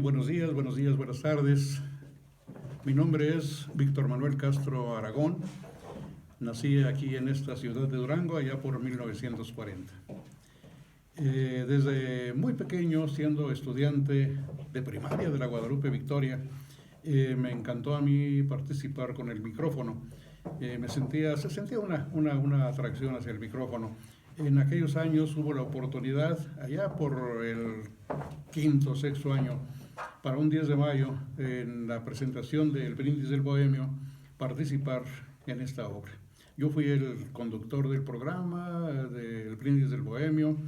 buenos días, buenas tardes. Mi nombre es Víctor Manuel Castro Aragón. Nací aquí en esta ciudad de Durango allá por 1940. Desde muy pequeño, siendo estudiante de primaria de la Guadalupe Victoria, me encantó a mí participar con el micrófono. Se sentía una atracción hacia el micrófono. En aquellos años hubo la oportunidad, allá por el quinto, sexto año, para un 10 de mayo, en la presentación del Brindis del Bohemio, participar en esta obra. Yo fui el conductor del programa, del Brindis del Bohemio,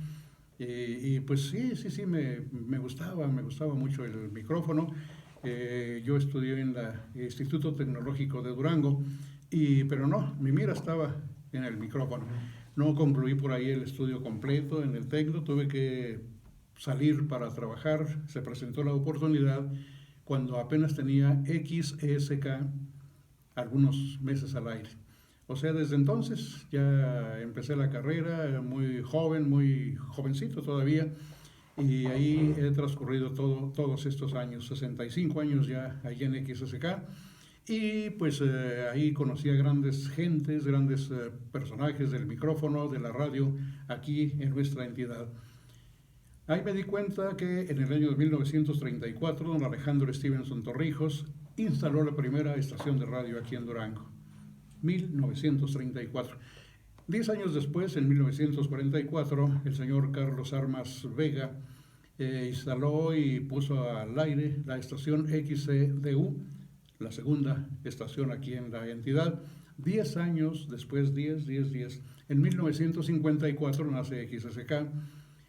y pues sí, me gustaba mucho el micrófono. Yo estudié en el Instituto Tecnológico de Durango, pero no, mi mira estaba en el micrófono. No concluí por ahí el estudio completo en el Tecno, tuve que salir para trabajar. Se presentó la oportunidad cuando apenas tenía XESK algunos meses al aire. O sea, desde entonces ya empecé la carrera muy joven, muy jovencito todavía, y ahí he transcurrido todos estos años, 65 años ya ahí en XSK. Y pues ahí conocí a grandes gentes, grandes personajes del micrófono, de la radio, aquí en nuestra entidad. Ahí me di cuenta que en el año de 1934, don Alejandro Stevenson Torrijos instaló la primera estación de radio aquí en Durango. 1934. 10 años después, en 1944, el señor Carlos Armas Vega instaló y puso al aire la estación XCDU, la segunda estación aquí en la entidad. 10 años después, 10. En 1954 nace XSK,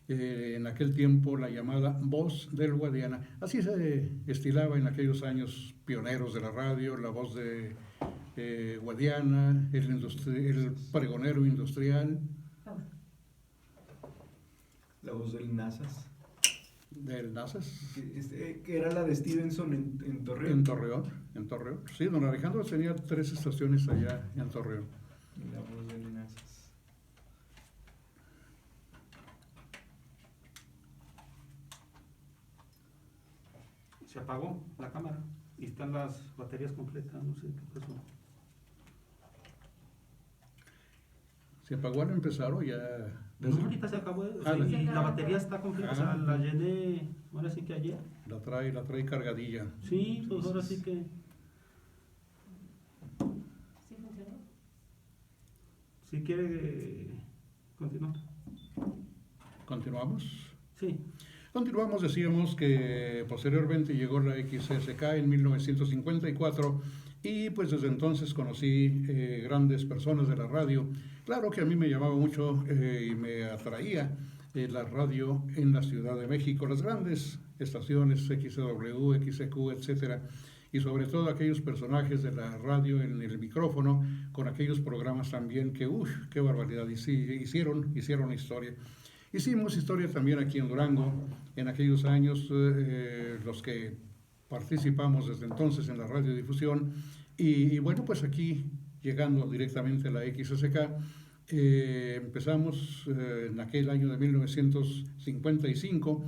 en aquel tiempo la llamada Voz del Guadiana. Así se estilaba en aquellos años pioneros de la radio, la voz de Guadiana, el pregonero industrial. La voz del Nazas. Del Nazas. Que era la de Stevenson en Torreón. En Torreón. Sí, don Alejandro tenía 3 estaciones allá en Torreón. La voz del Nazas. Se apagó la cámara y están las baterías completas, no sé qué pasó. ¿Se apagó al empezar o ya? No, ahorita se acabó, y la batería está completa, o sea, la llené, ahora sí que ayer. La trae cargadilla. Sí, pues ahora sí que... ¿Sí funcionó? Si quiere continuar. ¿Continuamos? Sí. Continuamos, decíamos que posteriormente llegó la XSK en 1954 y pues desde entonces conocí grandes personas de la radio. Claro que a mí me llamaba mucho y me atraía la radio en la Ciudad de México, las grandes estaciones XW, XQ, etcétera, y sobre todo aquellos personajes de la radio en el micrófono, con aquellos programas también que, qué barbaridad, hicieron historia. Hicimos historia también aquí en Durango, en aquellos años, los que participamos desde entonces en la radiodifusión, y bueno, pues aquí, llegando directamente a la XSK, empezamos en aquel año de 1955,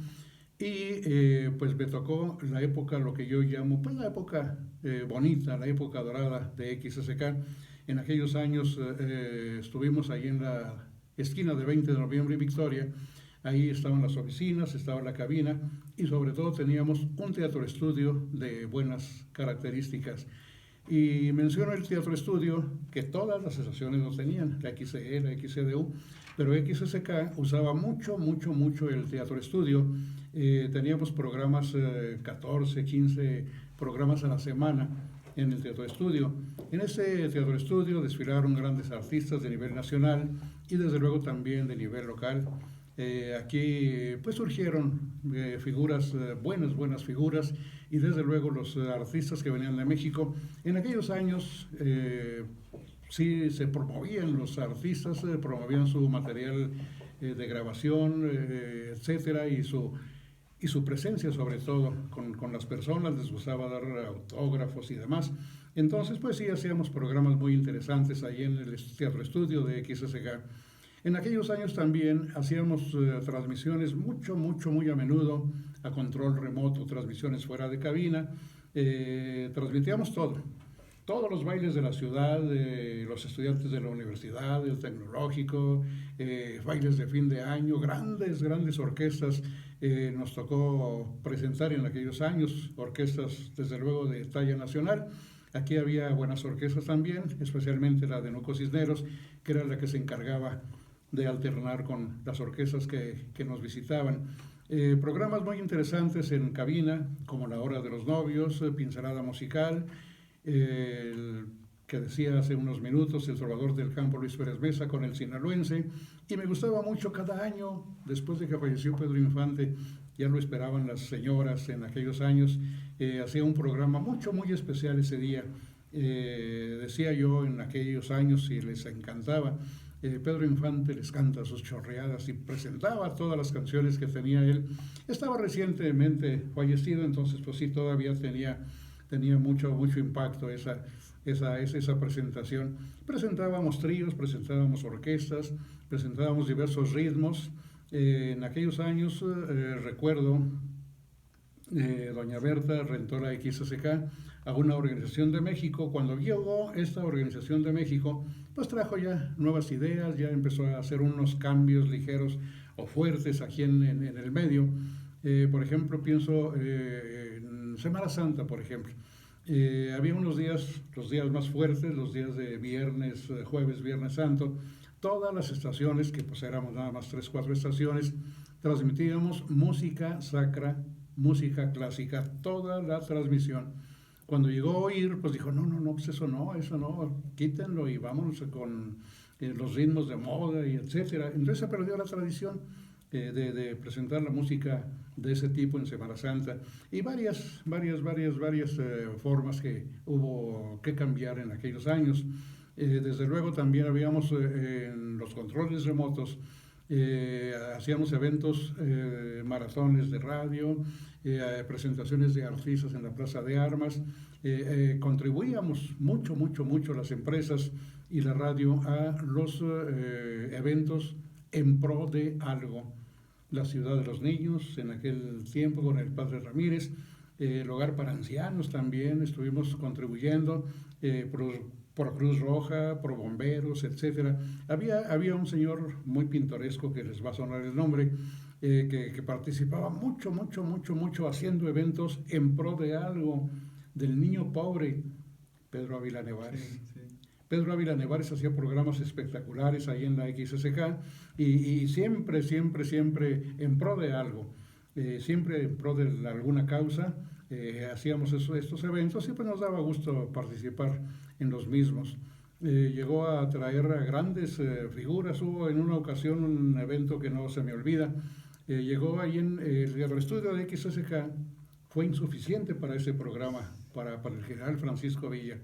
y pues me tocó la época, lo que yo llamo, pues la época bonita, la época dorada de XSK. En aquellos años estuvimos ahí en la esquina de 20 de noviembre y Victoria. Ahí estaban las oficinas, estaba la cabina y sobre todo teníamos un teatro estudio de buenas características. Y menciono el teatro estudio que todas las estaciones lo tenían, la XE, la XCDU, pero XSK usaba mucho el teatro estudio. Teníamos programas, 14, 15 programas a la semana en el teatro estudio. En ese teatro estudio desfilaron grandes artistas de nivel nacional y desde luego también de nivel local. Aquí pues surgieron figuras, buenas figuras, y desde luego los artistas que venían de México. En aquellos años sí se promovían los artistas, promovían su material de grabación, etcétera, y su presencia sobre todo con las personas, les gustaba dar autógrafos y demás. Entonces pues sí hacíamos programas muy interesantes ahí en el teatro estudio de XSK. En aquellos años también hacíamos transmisiones muy a menudo a control remoto, transmisiones fuera de cabina. Transmitíamos todo. Todos los bailes de la ciudad, los estudiantes de la universidad, del tecnológico, bailes de fin de año, grandes orquestas. Nos tocó presentar en aquellos años orquestas, desde luego, de talla nacional. Aquí había buenas orquestas también, especialmente la de Nuco Cisneros, que era la que se encargaba de alternar con las orquestas que nos visitaban. Programas muy interesantes en cabina, como La Hora de los Novios, Pincelada Musical, el que decía hace unos minutos, El Salvador del Campo, Luis Pérez Mesa, con el sinaloense. Y me gustaba mucho cada año, después de que falleció Pedro Infante, ya lo esperaban las señoras en aquellos años, hacía un programa muy especial ese día. Decía yo en aquellos años, y les encantaba, Pedro Infante les canta sus chorreadas y presentaba todas las canciones que tenía él. Estaba recientemente fallecido, entonces pues sí, todavía tenía mucho impacto esa presentación. Presentábamos tríos, presentábamos orquestas, presentábamos diversos ritmos. En aquellos años, recuerdo, doña Berta rentó la XSK a una organización de México. Cuando llegó esta organización de México, pues trajo ya nuevas ideas, ya empezó a hacer unos cambios ligeros o fuertes aquí en el medio. Por ejemplo, pienso en Semana Santa, por ejemplo. Había unos días, los días más fuertes, los días de viernes, jueves, viernes santo. Todas las estaciones, que pues éramos nada más 3, 4 estaciones, transmitíamos música sacra, música clásica, toda la transmisión. Cuando llegó a oír, pues dijo, no, pues eso no, quítenlo y vámonos con los ritmos de moda y etcétera. Entonces se perdió la tradición de presentar la música de ese tipo en Semana Santa, y varias formas que hubo que cambiar en aquellos años. Desde luego también habíamos en los controles remotos, hacíamos eventos, maratones de radio, presentaciones de artistas en la Plaza de Armas. Contribuíamos mucho las empresas y la radio a los eventos en pro de algo. La Ciudad de los Niños, en aquel tiempo con el padre Ramírez, el Hogar para Ancianos también estuvimos contribuyendo, por Cruz Roja, por bomberos, etcétera. Había un señor muy pintoresco, que les va a sonar el nombre, que participaba mucho haciendo eventos en pro de algo, del niño pobre, Pedro Ávila Nevares. Sí. Pedro Ávila Nevares hacía programas espectaculares ahí en la XSK, y siempre en pro de algo, siempre en pro de alguna causa. Hacíamos estos eventos y pues nos daba gusto participar en los mismos. Llegó a traer a grandes figuras. Hubo en una ocasión un evento que no se me olvida. Llegó ahí en el estudio de XSK, fue insuficiente para ese programa, para el general Francisco Villa.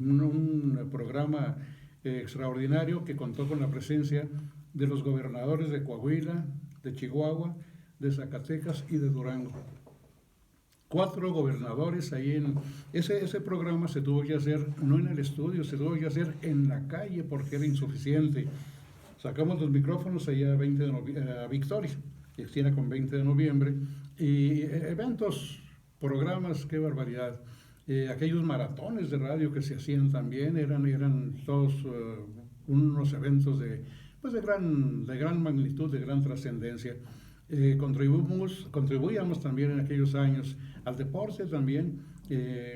Un programa extraordinario que contó con la presencia de los gobernadores de Coahuila, de Chihuahua, de Zacatecas y de Durango. 4 gobernadores ahí en ese programa. Se tuvo que hacer no en el estudio, se tuvo que hacer en la calle porque era insuficiente. Sacamos los micrófonos allá a Victoria, que tiene con 20 de noviembre, y eventos, programas, qué barbaridad. Aquellos maratones de radio que se hacían también eran todos unos eventos de gran magnitud, de gran trascendencia. Contribuíamos también en aquellos años al deporte también,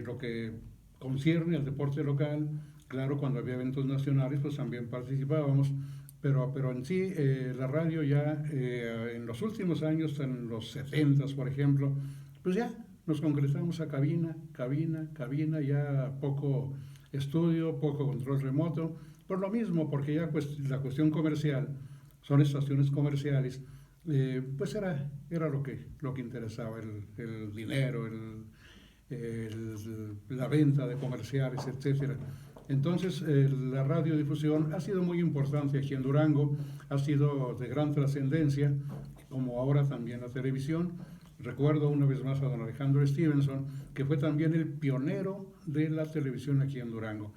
lo que concierne al deporte local. Claro, cuando había eventos nacionales pues también participábamos, pero en sí la radio ya en los últimos años, en los 70s por ejemplo, pues ya nos concretamos a cabina, ya poco estudio, poco control remoto, por lo mismo, porque ya pues la cuestión comercial, son estaciones comerciales, pues era lo que interesaba, el dinero, la venta de comerciales, etcétera. Entonces la radiodifusión ha sido muy importante aquí en Durango, ha sido de gran trascendencia, como ahora también la televisión. Recuerdo una vez más a don Alejandro Stevenson, que fue también el pionero de la televisión aquí en Durango.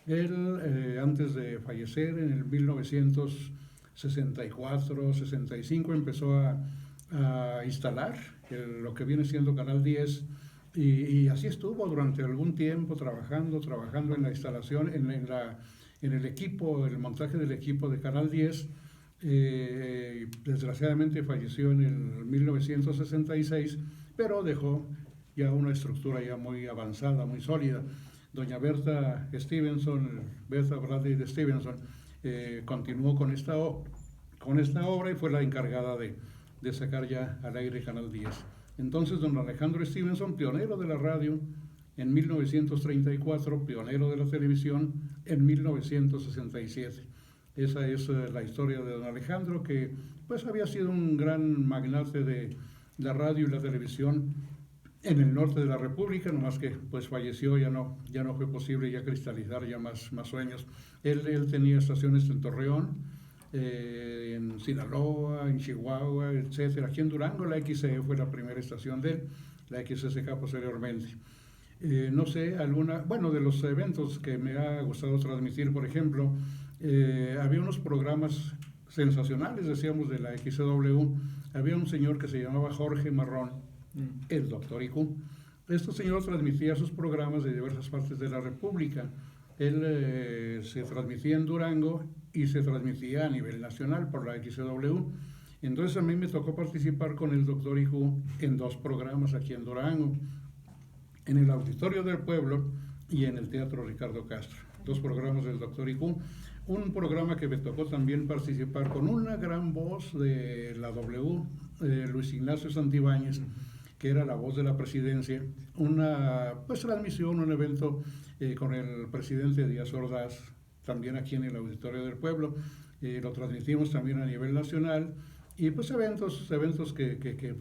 Él, antes de fallecer en el 1964, 65, empezó a instalar lo que viene siendo Canal 10, y así estuvo durante algún tiempo trabajando en la instalación, en el equipo, el montaje del equipo de Canal 10. Desgraciadamente falleció en el 1966, pero dejó ya una estructura ya muy avanzada, muy sólida. Doña Berta Bradley de Stevenson, continuó con esta obra y fue la encargada de sacar ya al aire Canal 10. Entonces, don Alejandro Stevenson, pionero de la radio en 1934, pionero de la televisión en 1967. Esa es la historia de don Alejandro, que pues había sido un gran magnate de la radio y la televisión en el norte de la República, nomás que pues falleció, ya no fue posible ya cristalizar ya más sueños. Él tenía estaciones en Torreón, en Sinaloa, en Chihuahua, etcétera. Aquí en Durango la XCE fue la primera estación de él, la XSK posteriormente. No sé, de los eventos que me ha gustado transmitir, por ejemplo, había unos programas sensacionales, decíamos, de la XCW. Había un señor que se llamaba Jorge Marrón, el Doctor IQ. Este señor transmitía sus programas de diversas partes de la República. Él se transmitía en Durango y se transmitía a nivel nacional por la XCW. Entonces a mí me tocó participar con el Doctor IQ en 2 programas aquí en Durango, en el Auditorio del Pueblo y en el Teatro Ricardo Castro. 2 programas del Doctor IQ. Un programa que me tocó también participar con una gran voz de la W, Luis Ignacio Santibáñez, que era la voz de la presidencia, una transmisión, un evento con el presidente Díaz Ordaz, también aquí en el Auditorio del Pueblo. Lo transmitimos también a nivel nacional, y pues eventos que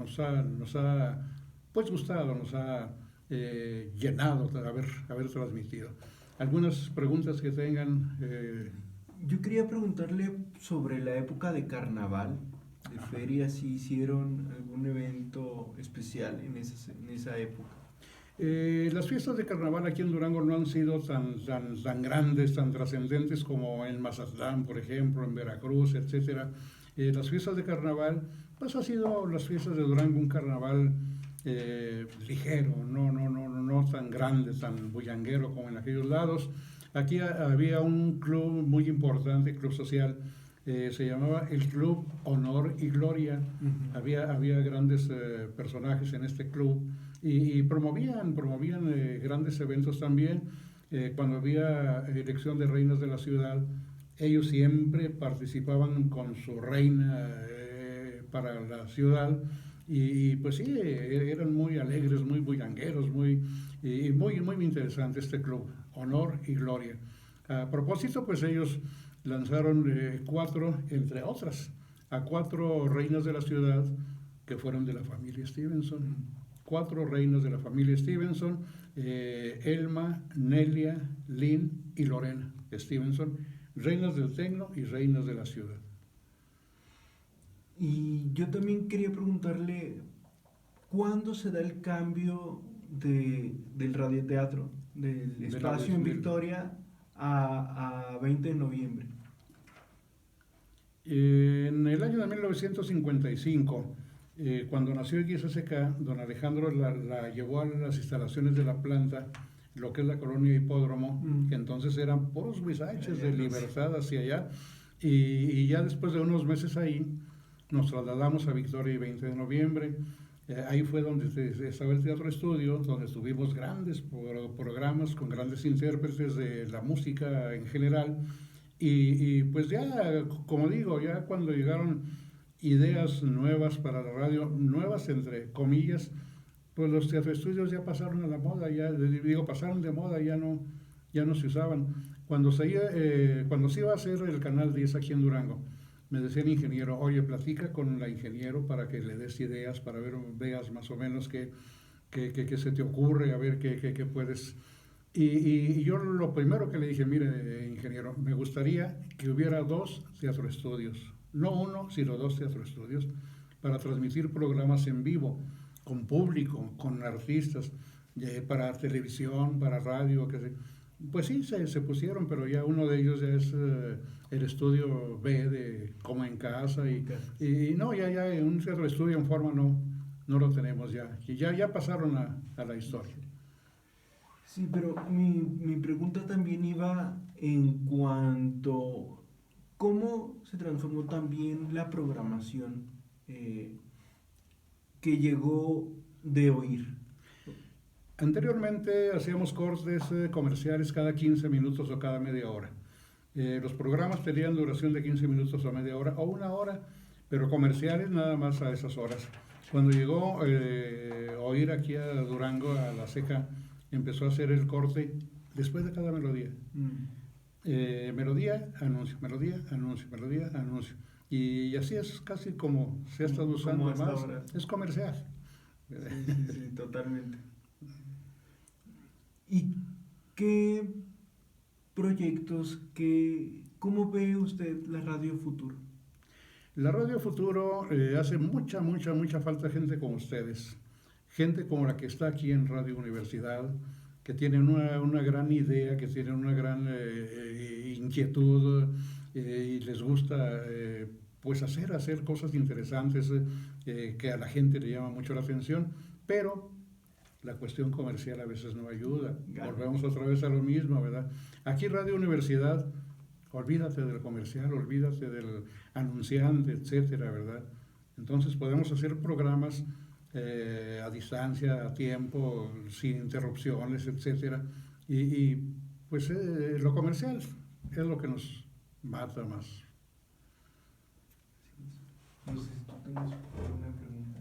nos ha pues gustado, nos ha llenado haber transmitido. ¿Algunas preguntas que tengan? Yo quería preguntarle sobre la época de carnaval, de feria, si hicieron algún evento especial en esa época. Las fiestas de carnaval aquí en Durango no han sido tan grandes, tan trascendentes como en Mazatlán, por ejemplo, en Veracruz, etcétera. Las fiestas de carnaval, pues ha sido las fiestas de Durango un carnaval ligero, no tan grande, tan bullanguero como en aquellos lados. Aquí había un club muy importante, club social, se llamaba el Club Honor y Gloria. Había grandes personajes en este club y promovían grandes eventos también. Cuando había elección de reinas de la ciudad, ellos siempre participaban con su reina para la ciudad, y pues sí, eran muy alegres, muy bullangueros, muy interesante este club, Honor y Gloria. A propósito, pues ellos lanzaron 4, entre otras, a 4 reinas de la ciudad que fueron de la familia Stevenson. 4 reinas de la familia Stevenson, Elma, Nelia, Lynn y Lorena Stevenson, reinas del tecno y reinas de la ciudad. Y yo también quería preguntarle, ¿cuándo se da el cambio del radioteatro, del espacio en Victoria a 20 de noviembre? En el año de 1955, cuando nació XSK, don Alejandro la llevó a las instalaciones de la planta, lo que es la colonia Hipódromo, que entonces eran puros huizaches de Libertad hacia allá, y ya después de unos meses ahí, nos trasladamos a Victoria y 20 de noviembre. Ahí fue donde estaba el Teatro Estudio, donde tuvimos grandes programas con grandes intérpretes de la música en general. Y pues ya, como digo, ya cuando llegaron ideas nuevas para la radio, nuevas entre comillas, pues los teatroestudios ya pasaron a la moda, pasaron de moda, ya no se usaban. Cuando se iba a hacer el Canal 10 aquí en Durango, me decía el ingeniero, oye, platica con la ingeniero para que le des ideas, para veas más o menos qué se te ocurre, a ver qué puedes. Y yo lo primero que le dije, mire, ingeniero, me gustaría que hubiera 2 teatroestudios, no 1, sino 2 teatroestudios, para transmitir programas en vivo, con público, con artistas, para televisión, para radio, pues sí, se pusieron, pero ya uno de ellos ya es el estudio B de Como en Casa, y no, ya un teatro estudio en forma no lo tenemos ya, y ya pasaron a la historia. Sí, pero mi pregunta también iba en cuanto cómo se transformó también la programación que llegó de oír. Anteriormente hacíamos cortes comerciales cada 15 minutos o cada media hora. Los programas tenían duración de 15 minutos o media hora o una hora, pero comerciales nada más a esas horas. Cuando llegó Oír aquí a Durango, a La Seca, empezó a hacer el corte después de cada melodía. Melodía, anuncio, melodía, anuncio, melodía, anuncio. Y así es casi como se ha estado usando más. Ahora. Es comercial. Sí, totalmente. ¿Y qué proyectos, cómo ve usted la Radio Futuro? La Radio Futuro hace mucha falta gente como ustedes. Gente como la que está aquí en Radio Universidad, que tienen una gran idea, que tienen una gran inquietud y les gusta pues hacer cosas interesantes que a la gente le llama mucho la atención, pero la cuestión comercial a veces no ayuda. Volvemos otra vez a lo mismo, ¿verdad? Aquí Radio Universidad, olvídate del comercial, olvídate del anunciante, etcétera, ¿verdad? Entonces podemos hacer programas a distancia, a tiempo, sin interrupciones, etcétera. Y pues lo comercial es lo que nos mata más. No sé si tú tienes una pregunta.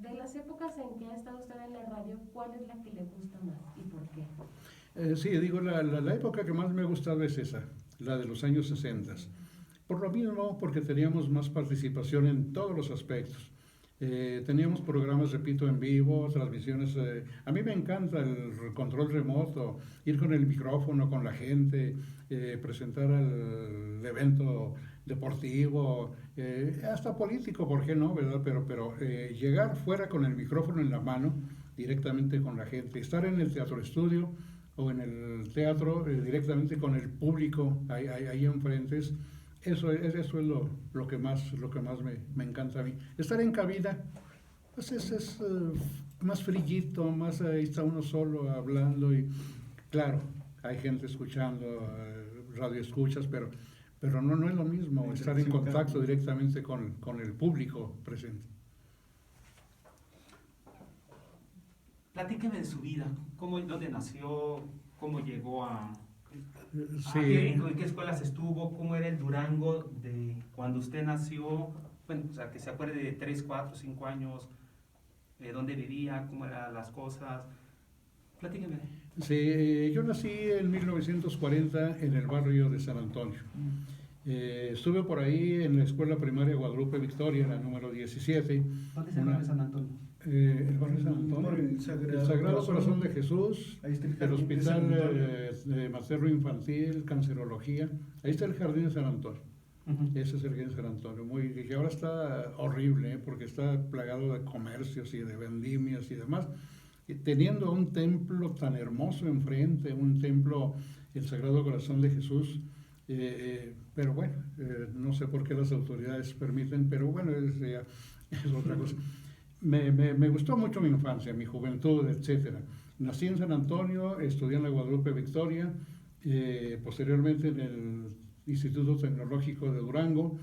De las épocas en que ha estado usted en la radio, ¿cuál es la que le gusta más y por qué? Sí, digo, la época que más me ha gustado es esa, la de los años 60. Por lo mismo, porque teníamos más participación en todos los aspectos. Teníamos programas, repito, en vivo, transmisiones. A mí me encanta el control remoto, ir con el micrófono, con la gente, presentar el evento deportivo, hasta político, ¿por qué no? ¿Verdad? Pero llegar fuera con el micrófono en la mano, directamente con la gente, estar en el teatro estudio o en el teatro directamente con el público ahí enfrente, eso es lo que más me encanta a mí. Estar en cabina, pues es más frillito, más ahí está uno solo hablando y claro, hay gente escuchando, radio escuchas, pero no es lo mismo estar en contacto directamente con el público presente. Platíqueme de su vida, dónde nació, cómo llegó Sí. ¿En qué escuelas estuvo? ¿Cómo era el Durango de cuando usted nació? Bueno, o sea, que se acuerde de 3, 4, 5 años, dónde vivía, cómo eran las cosas. Platíqueme. Sí, yo nací en 1940 en el barrio de San Antonio. Estuve por ahí en la escuela primaria Guadalupe Victoria, la número 17. ¿Dónde es el barrio de San Antonio? El barrio de San Antonio, el Sagrado Corazón de Jesús, el Hospital Materno Infantil, Cancerología, ahí está el Jardín de San Antonio. Ese es el Jardín de San Antonio, que ahora está horrible porque está plagado de comercios y de vendimias y demás. Y teniendo un templo tan hermoso enfrente, un templo, el Sagrado Corazón de Jesús, pero bueno, no sé por qué las autoridades permiten, pero bueno, es otra cosa. Me gustó mucho mi infancia, mi juventud, etcétera. Nací en San Antonio, estudié en la Guadalupe Victoria, posteriormente en el Instituto Tecnológico de Durango,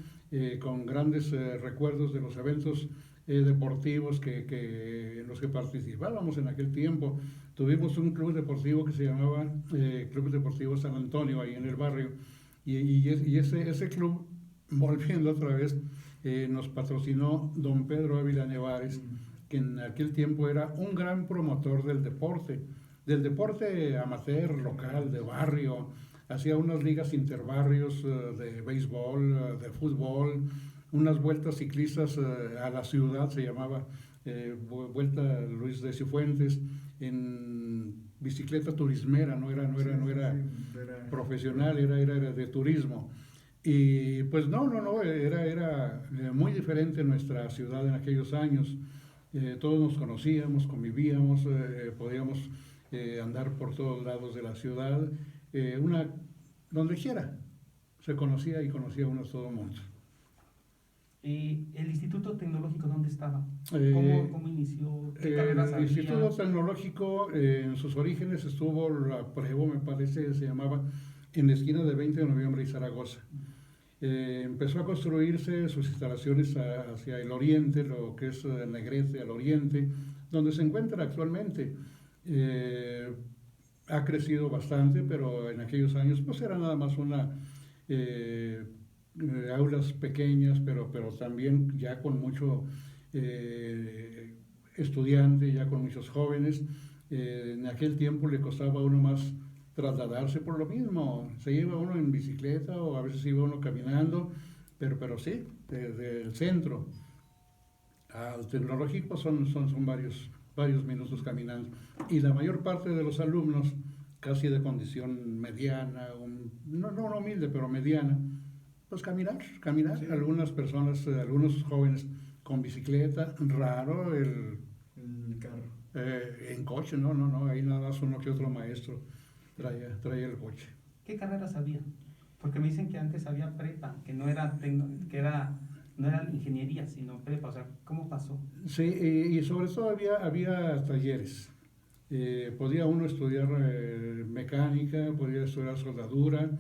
con grandes recuerdos de los eventos deportivos en los que participábamos en aquel tiempo. Tuvimos un club deportivo que se llamaba Club Deportivo San Antonio, ahí en el barrio, y ese club, volviendo otra vez, nos patrocinó don Pedro Ávila Nevares, que en aquel tiempo era un gran promotor del deporte amateur, local, de barrio. Hacía unas ligas interbarrios de béisbol, de fútbol, unas vueltas ciclistas a la ciudad, se llamaba Vuelta Luis de Cifuentes, en bicicleta turismera, no era profesional, era de turismo. Y pues no, era muy diferente nuestra ciudad en aquellos años. Todos nos conocíamos, convivíamos, podíamos andar por todos lados de la ciudad, donde quiera se conocía y conocía uno a todo el mundo. ¿El Instituto Tecnológico dónde estaba? ¿Cómo inició? ¿Qué El carreras había? Instituto Tecnológico en sus orígenes estuvo, la Prevo me parece se llamaba, en la esquina de 20 de noviembre y Zaragoza. Empezó a construirse sus instalaciones hacia el oriente, lo que es Negrete al oriente, donde se encuentra actualmente. Ha crecido bastante, pero en aquellos años pues era nada más aulas pequeñas, pero también ya con mucho estudiante, ya con muchos jóvenes. En aquel tiempo le costaba a uno más trasladarse por lo mismo. Se iba uno en bicicleta o a veces iba uno caminando, pero sí, desde el centro al tecnológico son varios minutos caminando. Y la mayor parte de los alumnos, casi de condición mediana, no humilde, pero mediana, pues caminar. Sí. Algunas personas, algunos jóvenes con bicicleta, raro el carro. En coche, no, ahí nada más uno que otro maestro traía el coche. ¿Qué carreras había? Porque me dicen que antes había prepa, que no era ingeniería, sino prepa, o sea, ¿cómo pasó? Sí, y sobre todo había talleres. Podía uno estudiar mecánica, podía estudiar soldadura,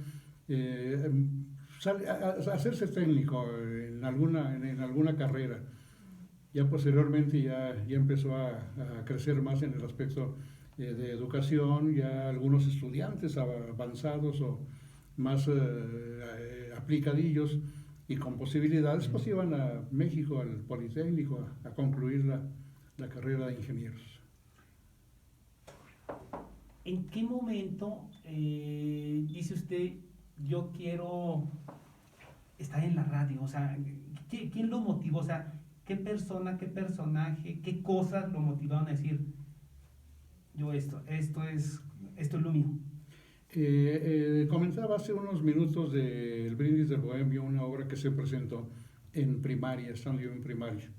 hacerse técnico en alguna carrera. Ya posteriormente ya empezó a crecer más en el aspecto de educación, ya algunos estudiantes avanzados o más aplicadillos y con posibilidades, pues iban a México, al Politécnico, a concluir la carrera de ingenieros. ¿En qué momento dice usted, yo quiero estar en la radio? O sea, ¿quién lo motivó? O sea, ¿qué persona, qué personaje, qué cosas lo motivaron a decir, yo esto es lo mío? Comentaba hace unos minutos del Brindis del Bohemio, una obra que se presentó en primaria, estando yo en primaria.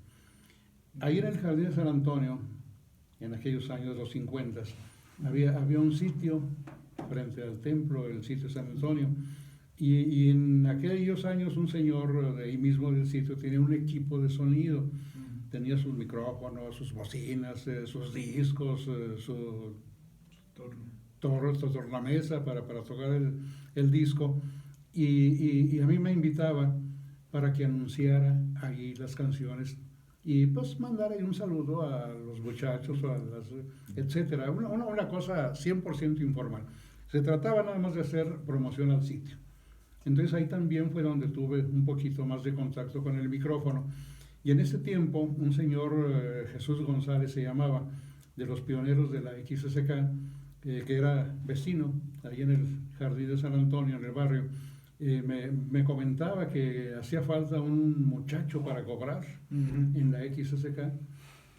Ahí en el Jardín de San Antonio, en aquellos años de los 50, había un sitio frente al templo, el sitio de San Antonio, y en aquellos años un señor de ahí mismo del sitio tenía un equipo de sonido, tenía sus micrófonos, sus bocinas, sus discos, su tornamesa para tocar el disco, y a mí me invitaba para que anunciara ahí las canciones y pues mandar ahí un saludo a los muchachos, etcétera, una cosa 100% informal. Se trataba nada más de hacer promoción al sitio. Entonces ahí también fue donde tuve un poquito más de contacto con el micrófono. Y en ese tiempo, un señor, Jesús González se llamaba, de los pioneros de la XSK, que era vecino, ahí en el Jardín de San Antonio, en el barrio, me comentaba que hacía falta un muchacho para cobrar en la XSK.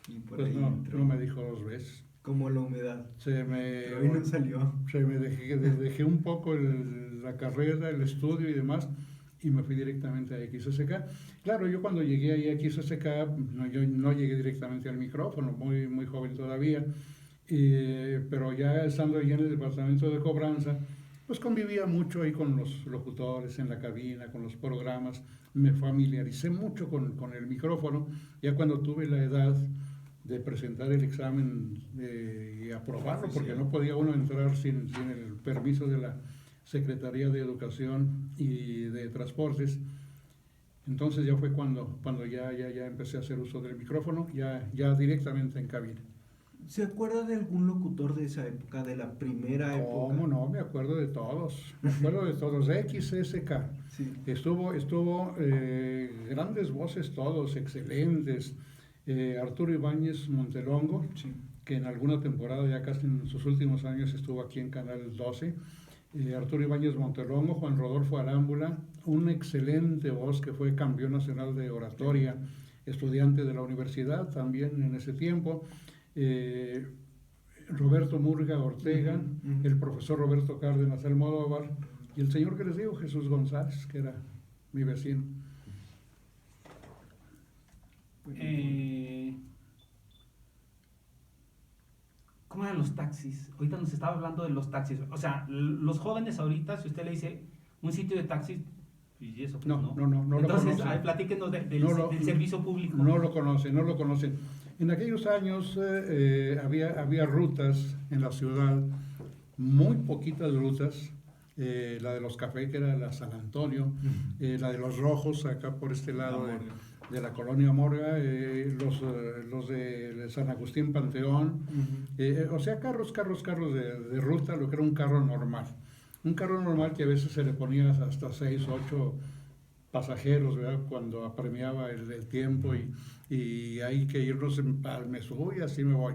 Y por pues ahí no me dijo dos veces. Como la humedad. Pero ahí no salió. Dejé un poco la carrera, el estudio y demás, y me fui directamente a XSK. Claro, yo cuando llegué ahí a XSK, yo no llegué directamente al micrófono, muy, muy joven todavía, pero ya estando ahí en el departamento de cobranza, pues convivía mucho ahí con los locutores en la cabina, con los programas, me familiaricé mucho con el micrófono. Ya cuando tuve la edad de presentar el examen y aprobarlo, porque no podía uno entrar sin el permiso de la Secretaría de Educación y de Transportes. Entonces ya fue cuando ya empecé a hacer uso del micrófono, ya directamente en cabina. ¿Se acuerda de algún locutor de esa época, de la primera época? ¿Cómo no? Me acuerdo de todos. XSK. Sí. Estuvo grandes voces todos, excelentes. Arturo Ibáñez Montelongo, sí, que en alguna temporada, ya casi en sus últimos años, estuvo aquí en Canal 12. Arturo Ibáñez Montelongo, Juan Rodolfo Arámbula, una excelente voz que fue campeón nacional de oratoria, estudiante de la universidad también en ese tiempo. Roberto Murga Ortega, el profesor Roberto Cárdenas Almodóvar y el señor que les digo, Jesús González, que era mi vecino. ¿Cómo eran los taxis? Ahorita nos estaba hablando de los taxis. O sea, los jóvenes ahorita, si usted le dice un sitio de taxis, Y eso, pues, No lo Entonces, conocen. platíquenos del servicio público. No lo conocen. En aquellos años había rutas en la ciudad, muy poquitas rutas. La de los cafés, que era la San Antonio, la de los Rojos, acá por este lado de la colonia Morga, los de San Agustín Panteón, o sea, carros de ruta, lo que era un carro normal. Un carro normal que a veces se le ponía hasta 6, 8 pasajeros, ¿verdad? Cuando apremiaba el tiempo y hay que irnos me subo y así me voy.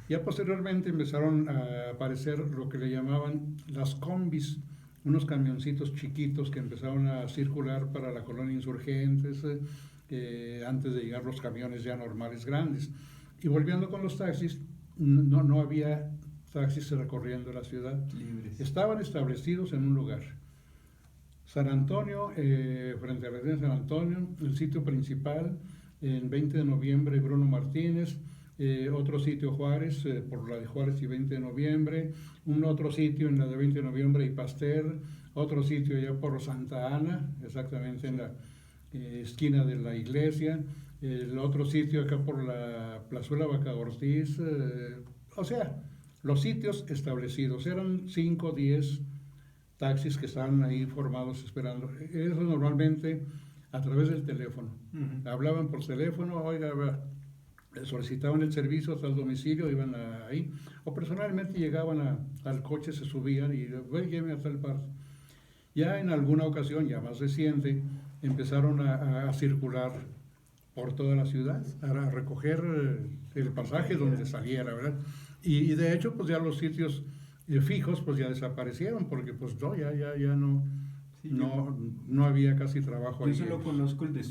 Ya posteriormente empezaron a aparecer lo que le llamaban las combis, unos camioncitos chiquitos que empezaron a circular para la colonia Insurgentes antes de llegar los camiones ya normales grandes. Y volviendo con los taxis, no había taxis recorriendo la ciudad. Libres. Estaban establecidos en un lugar. San Antonio, frente a la avenida San Antonio, el sitio principal, en 20 de noviembre, Bruno Martínez, otro sitio Juárez, por la de Juárez y 20 de noviembre, un otro sitio en la de 20 de noviembre y Pasteur, otro sitio allá por Santa Ana, exactamente en la esquina de la iglesia, el otro sitio acá por la Plazuela Vaca Ortiz, o sea, los sitios establecidos, eran 5 o 10 taxis que estaban ahí formados esperando. Eso normalmente a través del teléfono. Hablaban por teléfono, oiga, solicitaban el servicio hasta el domicilio, iban ahí, o personalmente llegaban al coche, se subían y lléveme a tal parte. Ya en alguna ocasión, ya más reciente, empezaron a circular por toda la ciudad, a recoger el pasaje donde saliera, ¿verdad? Y de hecho, pues ya los sitios fijos, pues ya desaparecieron, porque pues no, ya no, Sí, no había casi trabajo yo ahí. solo conozco el de